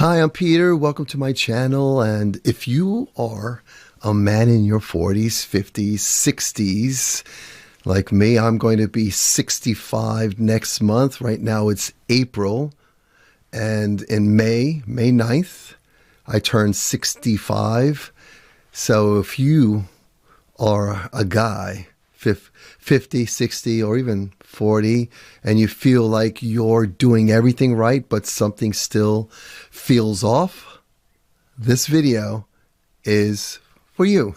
Hi, I'm Peter. Welcome to my channel. And if you are a man in your 40s, 50s, 60s, like me, I'm going to be 65 next month. Right now it's April. And in May 9th, I turn 65. So if you are a guy, 50, 60, or even 40, and you feel like you're doing everything right, but something still feels off, this video is for you.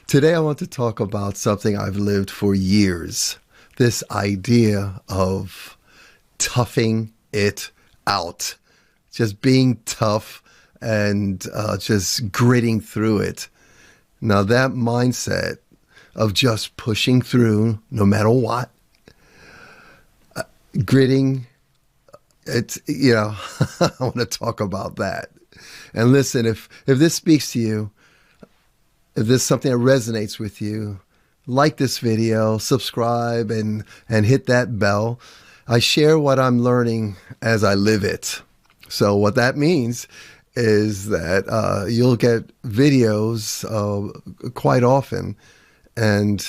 Today I want to talk about something I've lived for years. This idea of toughing it out. Just being tough and just gritting through it. Now that mindset of just pushing through no matter what, gritting, it's, I want to talk about that. And listen, if this speaks to you, if this is something that resonates with you, like this video, subscribe, and hit that bell. I share what I'm learning as I live it. So what that means is that you'll get videos quite often. And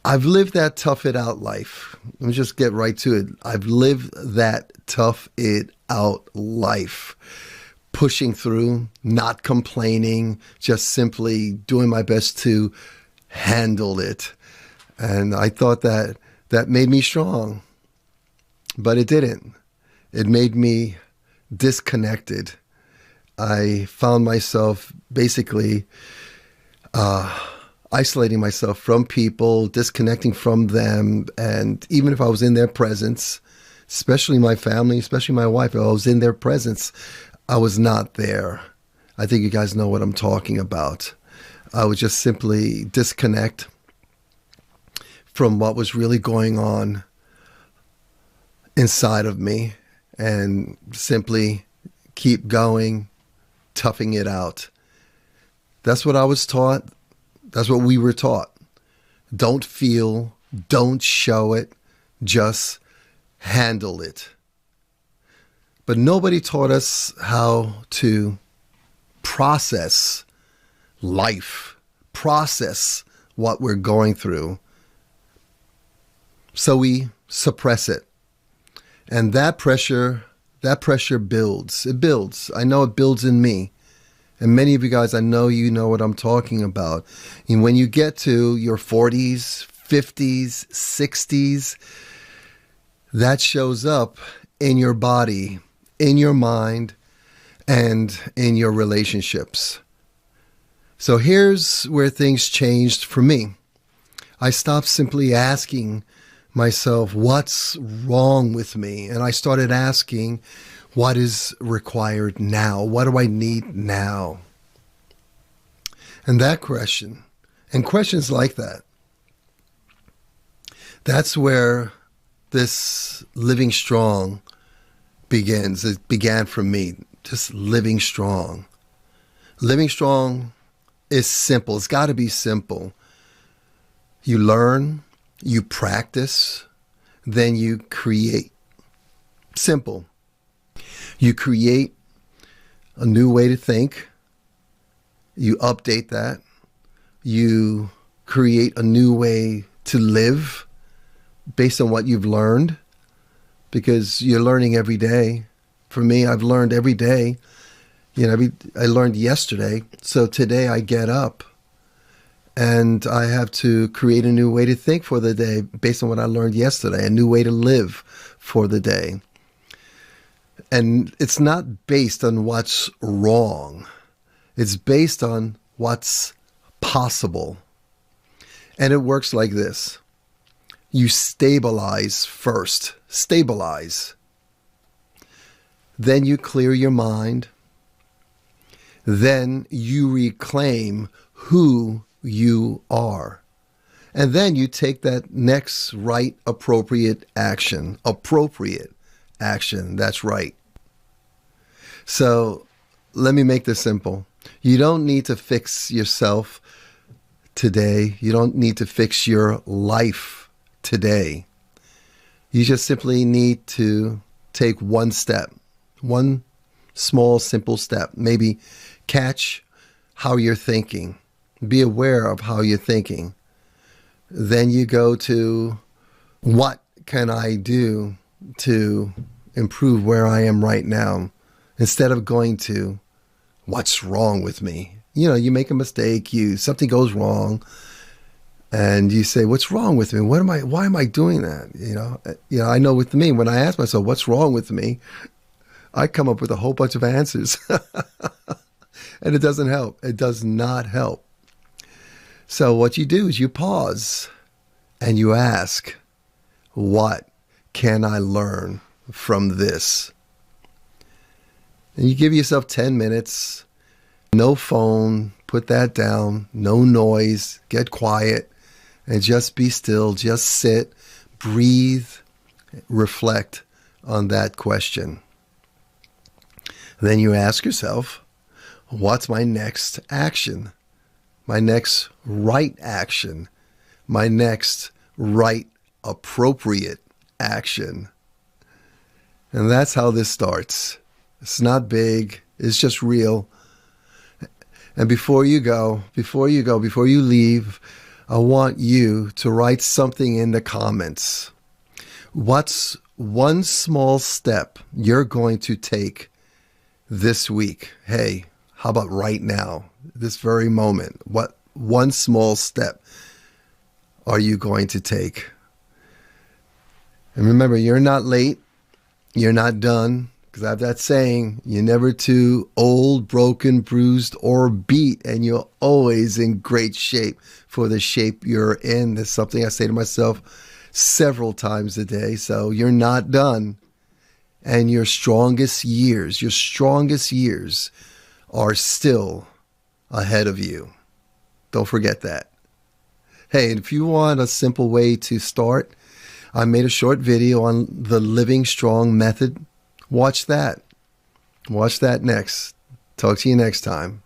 I've lived that tough it out life. Let me just get right to it. I've lived that tough it out life. Pushing through, not complaining, just simply doing my best to handle it. And I thought that made me strong. But it didn't. It made me disconnected. I found myself basically isolating myself from people, disconnecting from them. And even if I was in their presence, especially my family, especially my wife, if I was in their presence, I was not there. I think you guys know what I'm talking about. I would just simply disconnect from what was really going on inside of me and simply keep going, toughing it out. That's what I was taught. That's what we were taught. Don't feel, don't show it, just handle it. But nobody taught us how to process life, process what we're going through. So we suppress it. And that pressure builds. It builds. I know it builds in me. And many of you guys, I know you know what I'm talking about. And when you get to your 40s, 50s, 60s, that shows up in your body, in your mind, and in your relationships. So here's where things changed for me. I stopped simply asking myself, what's wrong with me? And I started asking, what is required now? What do I need now? And that question, and questions like that, that's where this living strong begins. It began for me, just living strong. Living strong is simple. It's got to be simple. You learn, you practice, then you create. Simple. You create a new way to think. You update that. You create a new way to live based on what you've learned, because you're learning every day. For me, I've learned every day. I learned yesterday, so today I get up and I have to create a new way to think for the day based on what I learned yesterday, a new way to live for the day. And it's not based on what's wrong. It's based on what's possible. And it works like this. You stabilize first. Stabilize. Then you clear your mind. Then you reclaim who you are. And then you take that next right appropriate action. Appropriate action. That's right. So let me make this simple. You don't need to fix yourself today. You don't need to fix your life today. You just simply need to take one step, one small, simple step. Maybe catch how you're thinking. Be aware of how you're thinking. Then you go to, what can I do to improve where I am right now? Instead of going to, what's wrong with me? You know, you make a mistake, something goes wrong, and you say, what's wrong with me? Why am I doing that? I know with me, when I ask myself, what's wrong with me? I come up with a whole bunch of answers. And it doesn't help. It does not help. So what you do is you pause and you ask, what can I learn from this? And you give yourself 10 minutes, no phone, put that down, no noise, get quiet, and just be still, just sit, breathe, reflect on that question. Then you ask yourself, what's my next action? My next right action? My next right appropriate action? And that's how this starts. It's not big. It's just real. And before you leave, I want you to write something in the comments. What's one small step you're going to take this week? Hey, how about right now, this very moment? What one small step are you going to take? And remember, you're not late. You're not done. Because I have that saying, you're never too old, broken, bruised, or beat, and you're always in great shape for the shape you're in. That's something I say to myself several times a day. So you're not done. And your strongest years are still ahead of you. Don't forget that. Hey, and if you want a simple way to start, I made a short video on the Living Strong method. Watch that. Watch that next. Talk to you next time.